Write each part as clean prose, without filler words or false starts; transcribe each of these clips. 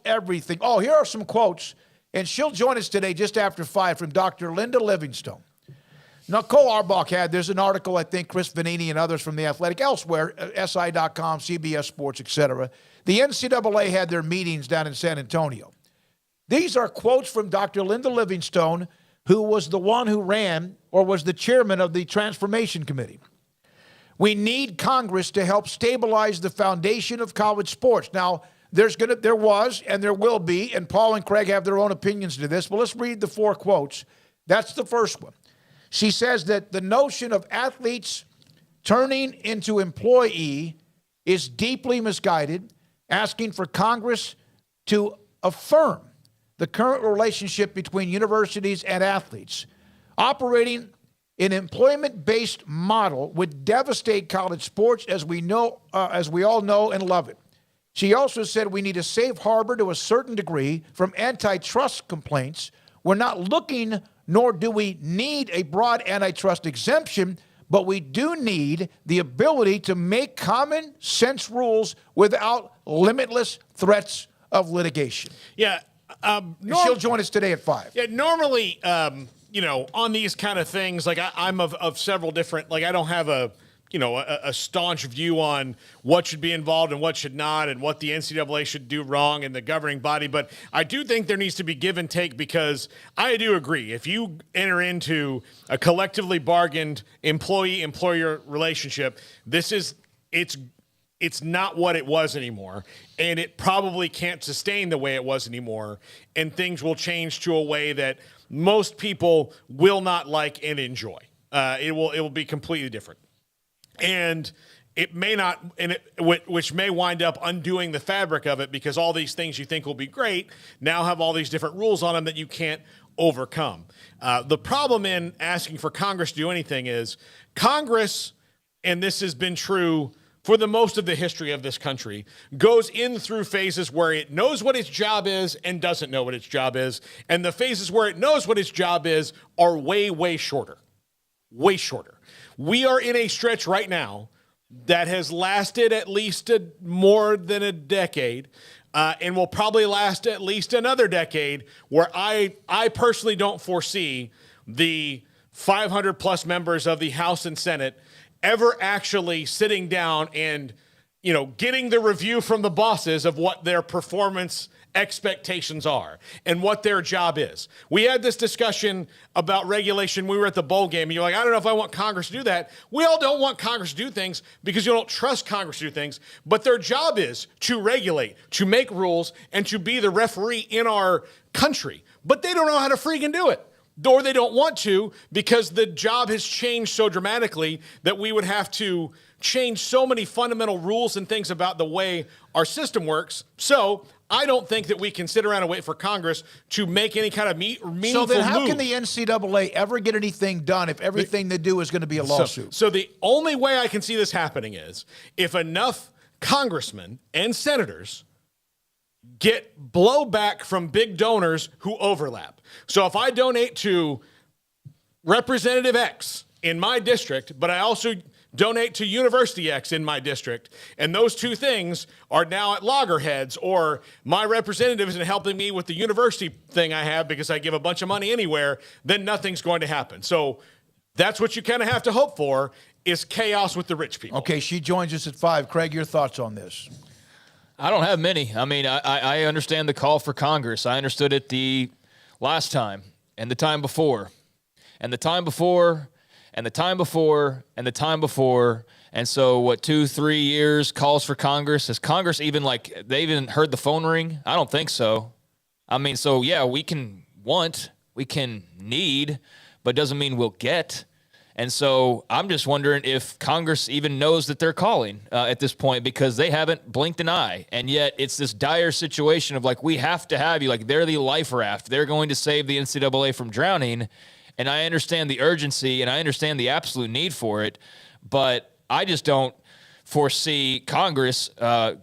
everything. Oh, here are some quotes, and she'll join us today just after 5 from Dr. Linda Livingstone. Nicole Arbach there's an article, I think, Chris Vanini and others from The Athletic, elsewhere, SI.com, CBS Sports, etc. The NCAA had their meetings down in San Antonio. These are quotes from Dr. Linda Livingstone, who was the one who ran or was the chairman of the Transformation Committee. We need Congress to help stabilize the foundation of college sports. Now, there was and there will be, and Paul and Craig have their own opinions to this, but let's read the 4 quotes. That's the first one. She says that the notion of athletes turning into employee is deeply misguided, asking for Congress to affirm the current relationship between universities and athletes. Operating an employment-based model would devastate college sports as we all know and love it. She also said we need a safe harbor to a certain degree from antitrust complaints. We're not looking, nor do we need a broad antitrust exemption, but we do need the ability to make common sense rules without limitless threats of litigation. Yeah. She'll join us today at 5. Yeah, normally, on these kind of things, like I'm of several different, like I don't have a staunch view on what should be involved and what should not and what the NCAA should do wrong and the governing body. But I do think there needs to be give and take, because I do agree. If you enter into a collectively bargained employee-employer relationship, it's not what it was anymore, and it probably can't sustain the way it was anymore, and things will change to a way that most people will not like and enjoy. It will be completely different. And it may not, which may wind up undoing the fabric of it, because all these things you think will be great now have all these different rules on them that you can't overcome. The problem in asking for Congress to do anything is Congress, and this has been true for the most of the history of this country, goes in through phases where it knows what its job is and doesn't know what its job is. And the phases where it knows what its job is are way, way shorter. Way shorter. We are in a stretch right now that has lasted at least more than a decade, and will probably last at least another decade, where I personally don't foresee the 500 plus members of the House and Senate ever actually sitting down and, getting the review from the bosses of what their performance expectations are and what their job is. We had this discussion about regulation. We were at the bowl game, and you're like, I don't know if I want Congress to do that. We all don't want Congress to do things because you don't trust Congress to do things, but their job is to regulate, to make rules, and to be the referee in our country. But they don't know how to freaking do it. Or they don't want to, because the job has changed so dramatically that we would have to change so many fundamental rules and things about the way our system works. So I don't think that we can sit around and wait for Congress to make any kind of meaningful move. So then how can the NCAA ever get anything done if everything they do is going to be a lawsuit? So the only way I can see this happening is if enough congressmen and senators get blowback from big donors who overlap. So if I donate to Representative X in my district, but I also donate to University X in my district, and those two things are now at loggerheads, or my representative isn't helping me with the university thing I have because I give a bunch of money anywhere, then nothing's going to happen. So that's what you kind of have to hope for, is chaos with the rich people. Okay, she joins us at 5. Craig, your thoughts on this? I don't have many. I mean, I understand the call for Congress. I understood it the last time, and the time before, and the time before, and the time before, and the time before. And so what, 2-3 years calls for Congress? Has Congress even, they even heard the phone ring? I don't think so. I mean, so yeah, we can want, we can need, but doesn't mean we'll get. And so I'm just wondering if Congress even knows that they're calling at this point, because they haven't blinked an eye. And yet it's this dire situation of we have to have you. They're the life raft. They're going to save the NCAA from drowning. And I understand the urgency and I understand the absolute need for it. But I just don't foresee Congress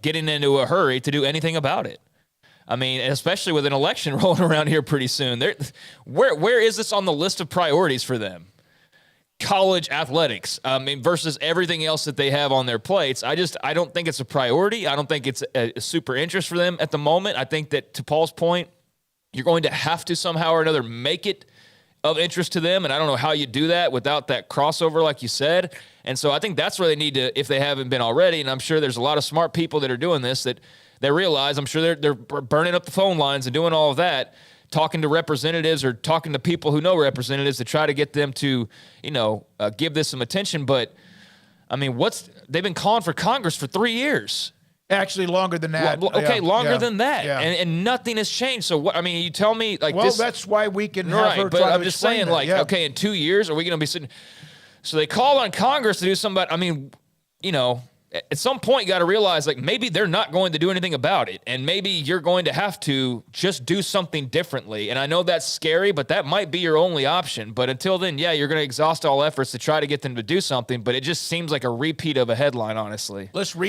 getting into a hurry to do anything about it. I mean, especially with an election rolling around here pretty soon. Where is this on the list of priorities for them? college athletics. I mean, versus everything else that they have on their plates. I don't think it's a priority. I don't think it's a super interest for them at the moment. I think that, to Paul's point, you're going to have to somehow or another make it of interest to them, and I don't know how you do that without that crossover, like you said. And so I think that's where they need to, if they haven't been already, and I'm sure there's a lot of smart people that are doing this, that they realize, I'm sure they're burning up the phone lines and doing all of that, talking to representatives or talking to people who know representatives to try to get them to, give this some attention. But I mean, they've been calling for Congress for 3 years. Actually, longer than that. Longer than that, yeah. and nothing has changed. So what? I mean, you tell me like well, this. that's why we can have Right, her but try I'm to just explain saying, that. like, Yeah. okay, in 2 years, are we going to be sitting? So they called on Congress to do something. But I mean, at some point, you got to realize, like, maybe they're not going to do anything about it, and maybe you're going to have to just do something differently. And I know that's scary, but that might be your only option. But until then, yeah, you're going to exhaust all efforts to try to get them to do something. But it just seems like a repeat of a headline, honestly. Let's read